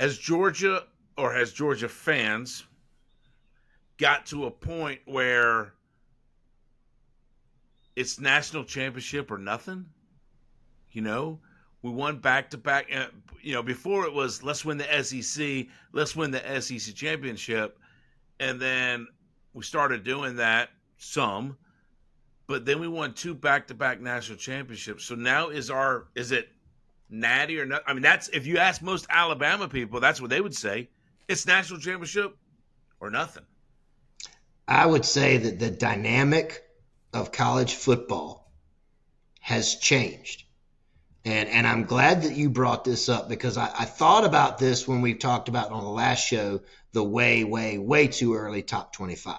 Has Georgia or has Georgia fans got to a point where it's national championship or nothing? You know, we won back to back. Before it was let's win the SEC, let's win the SEC championship, and then we started doing that some, but then we won two back to back national championships. So now is it natty or not? I mean, that's if you ask most Alabama people, that's what they would say. It's national championship or nothing. I would say that the dynamic of college football has changed. And I'm glad that you brought this up because I thought about this when we talked about on the last show, the way too early top 25,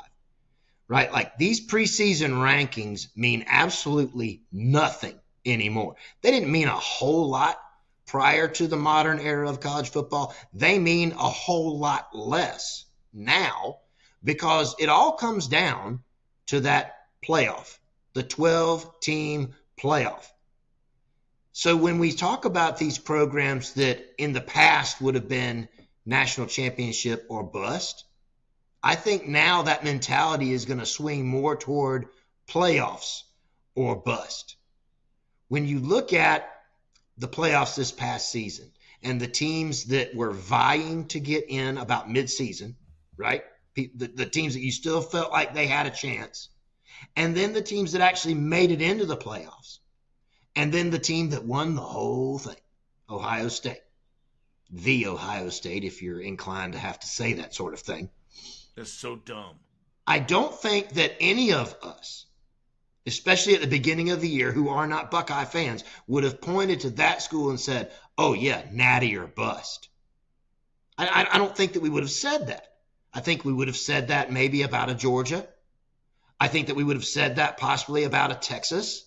right? Like these preseason rankings mean absolutely nothing anymore. They didn't mean a whole lot prior to the modern era of college football. They mean a whole lot less now because it all comes down to that playoff, the 12-team playoff. So when we talk about these programs that in the past would have been national championship or bust, I think now that mentality is going to swing more toward playoffs or bust. When you look at the playoffs this past season and the teams that were vying to get in about midseason, right? The teams that you still felt like they had a chance, and then the teams that actually made it into the playoffs. And then the team that won the whole thing, Ohio State. The Ohio State, if you're inclined to have to say that sort of thing. That's so dumb. I don't think that any of us, especially at the beginning of the year, who are not Buckeye fans, would have pointed to that school and said, oh, yeah, natty or bust. I don't think that we would have said that. I think we would have said that maybe about a Georgia. I think that we would have said that possibly about a Texas.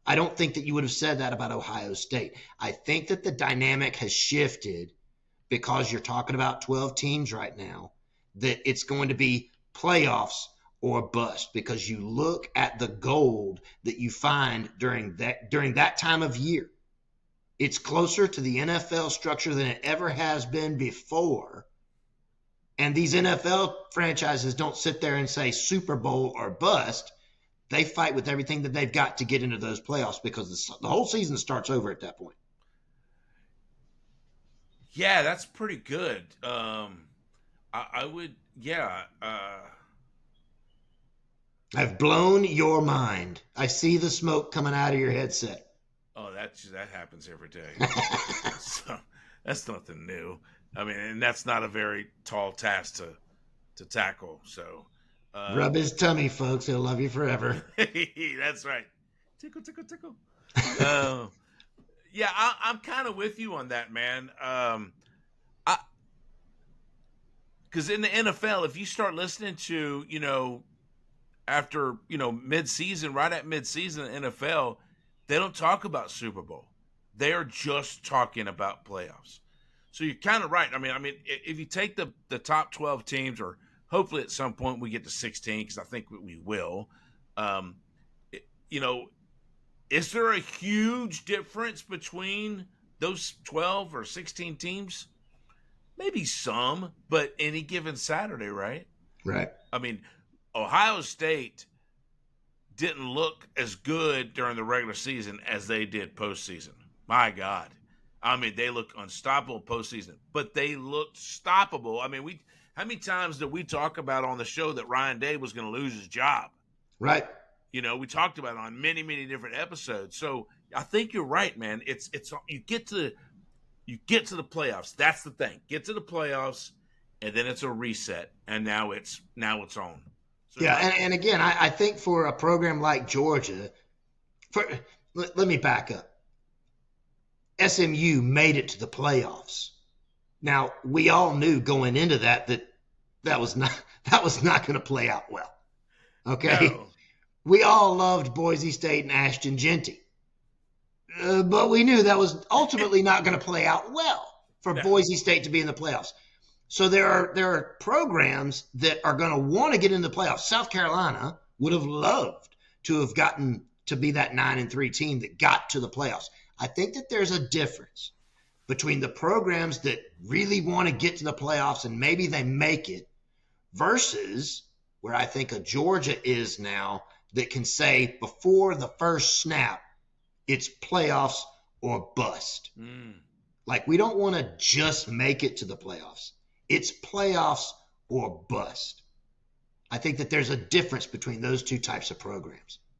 I don't think that you would have said that about Ohio State. I think that the dynamic has shifted because you're talking about 12 teams right now, that it's going to be playoffs or bust because you look at the gold that you find during that time of year. It's closer to the NFL structure than it ever has been before. And these NFL franchises don't sit there and say Super Bowl or bust. They fight with everything that they've got to get into those playoffs because the whole season starts over at that point. Yeah, that's pretty good. I would, yeah. I've blown your mind. I see the smoke coming out of your headset. Oh, that happens every day. So that's nothing new. I mean, and that's not a very tall task to tackle. So. Rub his tummy, folks. He'll love you forever. That's right. Tickle, tickle, tickle. Yeah, I'm kind of with you on that, man. Because in the NFL, if you start listening to, after, mid-season, right at mid-season in the NFL, they don't talk about Super Bowl. They are just talking about playoffs. So you're kind of right. I mean, if you take the top 12 teams or hopefully at some point we get to 16 because I think we will. Is there a huge difference between those 12 or 16 teams? Maybe some, but any given Saturday, right? Right. I mean, Ohio State didn't look as good during the regular season as they did postseason. My God. I mean, they look unstoppable postseason, but they looked stoppable. I mean, how many times did we talk about on the show that Ryan Day was going to lose his job? Right. We talked about it on many, many different episodes. So I think you're right, man. It's you get to the playoffs. That's the thing. Get to the playoffs, and then it's a reset, and now it's on. So yeah, and again, I think for a program like Georgia, let me back up. SMU made it to the playoffs. Now, we all knew going into that was not going to play out well. Okay? No. We all loved Boise State and Ashton Jeanty. But we knew that was ultimately not going to play out well for Boise State to be in the playoffs. So there are programs that are going to want to get in the playoffs. South Carolina would have loved to have gotten to be that 9-3 team that got to the playoffs. I think that there's a difference between the programs that really want to get to the playoffs and maybe they make it versus where I think a Georgia is now that can say before the first snap, it's playoffs or bust. Like, we don't want to just make it to the playoffs. It's playoffs or bust. I think that there's a difference between those two types of programs.